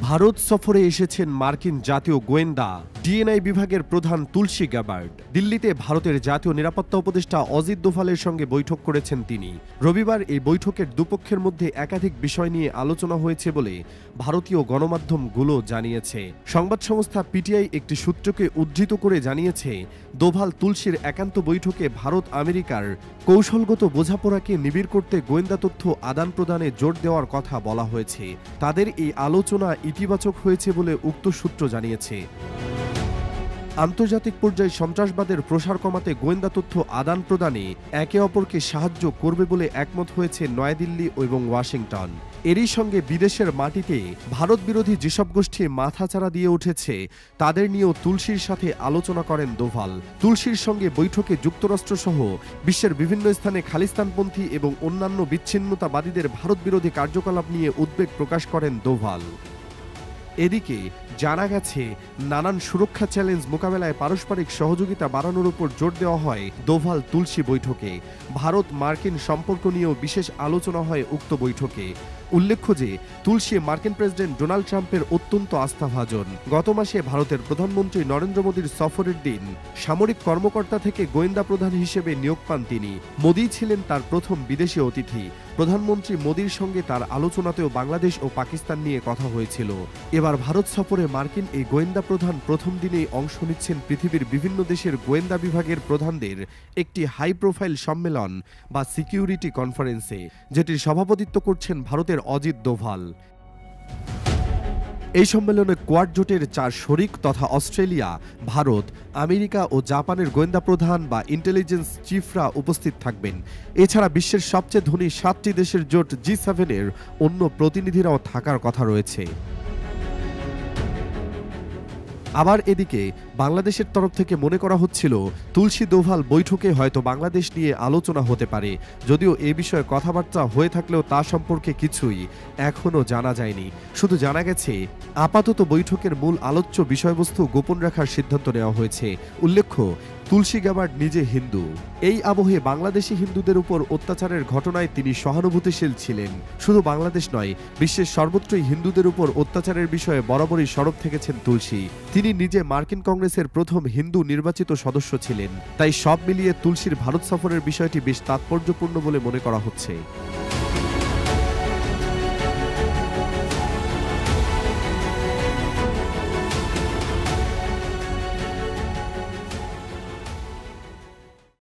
ভারত সফরে এসেছেন মার্কিন জাতীয় গোয়েন্দা ডিএনআই বিভাগের প্রধান তুলসী গ্যাবার্ড। দিল্লিতে ভারতের জাতীয় নিরাপত্তা উপদেষ্টা অজিত দোভালের সঙ্গে বৈঠক করেছেন তিনি। রবিবার এই বৈঠকের দুপক্ষের মধ্যে একাধিক বিষয় নিয়ে আলোচনা হয়েছে বলে ভারতীয় গণমাধ্যমগুলো জানিয়েছে। সংবাদ সংস্থা পিটিআই একটি সূত্রকে উদ্ধৃত করে জানিয়েছে, দোভাল তুলসীর একান্ত বৈঠকে ভারত আমেরিকার কৌশলগত বোঝাপড়াকে নিবিড় করতে গোয়েন্দা তথ্য আদান প্রদানে জোর দেওয়ার কথা বলা হয়েছে। তাদের এই আলোচনা ইতিবাচক হয়েছে বলে উক্ত সূত্র জানিয়েছে। আন্তর্জাতিক পর্যায়ে সন্ত্রাসবাদের প্রসার কমাতে গোয়েন্দা তথ্য আদান প্রদানে একে অপরকে সাহায্য করবে বলে একমত হয়েছে নয়াদিল্লি এবং ওয়াশিংটন। এরই সঙ্গে বিদেশের মাটিতে ভারত বিরোধী যেসব গোষ্ঠী মাথাচাড়া দিয়ে উঠেছে তাদের নিয়েও তুলসীর সাথে আলোচনা করেন দোভাল। তুলসীর সঙ্গে বৈঠকে যুক্তরাষ্ট্রসহ বিশ্বের বিভিন্ন স্থানে খালিস্তানপন্থী এবং অন্যান্য বিচ্ছিন্নতাবাদীদের ভারত বিরোধী কার্যকলাপ নিয়ে উদ্বেগ প্রকাশ করেন দোভাল। এদিকে জানা গেছে, নানান সুরক্ষা চ্যালেঞ্জ মোকাবেলায় পারস্পরিক সহযোগিতা বাড়ানোর উপর জোর দেওয়া হয় দোভাল তুলসী বৈঠকে। ভারত মার্কিন সম্পর্ক নিয়েও বিশেষ আলোচনা হয় উক্ত বৈঠকে। উল্লেখ্য যে, তুলসী মার্কিন প্রেসিডেন্ট ডোনাল্ড ট্রাম্পের অত্যন্ত আস্থাভাজন। গত মাসে ভারতের প্রধানমন্ত্রী নরেন্দ্র মোদীর সফরের দিন সামরিক কর্মকর্তা থেকে গোয়েন্দা প্রধান হিসেবে নিয়োগ পান তিনি। মোদী ছিলেন তার প্রথম বিদেশি অতিথি। প্রধানমন্ত্রী মোদীর সঙ্গে তার আলোচনাতেও বাংলাদেশ ও পাকিস্তান নিয়ে কথা হয়েছিল। এবার ভারত সফরে মার্কিন এই গোয়েন্দা প্রধান প্রথম দিনেই অংশ নিচ্ছেন পৃথিবীর বিভিন্ন দেশের গোয়েন্দা বিভাগের প্রধানদের একটি হাই প্রোফাইল সম্মেলন বা সিকিউরিটি কনফারেন্সে, যেটির সভাপতিত্ব করছেন ভারতের অজিত দোভাল। এই সম্মেলনে কোয়াড জোটের 4 শরিক তথা অস্ট্রেলিয়া, ভারত, আমেরিকা ও জাপানের গোয়েন্দা প্রধান বা ইন্টেলিজেন্স চিফরা উপস্থিত থাকবেন। এছাড়া বিশ্বের সবচেয়ে ধনী 7টি দেশের জোট G7-এর অন্য প্রতিনিধিরাও থাকার কথা রয়েছে। আবার এদিকে বাংলাদেশের তরফ থেকে মনে করা হচ্ছিল, তুলসী দোভাল বৈঠকে হয়তো বাংলাদেশ নিয়ে আলোচনা হতে পারে। যদিও এ বিষয়ে কথাবার্তা হয়ে থাকলেও তা সম্পর্কে কিছুই এখনও জানা যায়নি। শুধু জানা গেছে, আপাতত বৈঠকের মূল আলোচ্য বিষয়বস্তু গোপন রাখার সিদ্ধান্ত নেওয়া হয়েছে। উল্লেখ্য, তুলসী গ্যাবার্ড নিজে হিন্দু। এই আবহে বাংলাদেশি হিন্দুদের উপর অত্যাচারের ঘটনায় তিনি সহানুভূতিশীল ছিলেন। শুধু বাংলাদেশ নয়, বিশ্বের সর্বত্রই হিন্দুদের উপর অত্যাচারের বিষয়ে বরাবরই সরব থেকেছেন তুলসী। তিনি নিজে মার্কিন কংগ্রেসের প্রথম হিন্দু নির্বাচিত সদস্য ছিলেন। তাই সব মিলিয়ে তুলসীর ভারত সফরের বিষয়টি বেশ তাৎপর্যপূর্ণ বলে মনে করা হচ্ছে।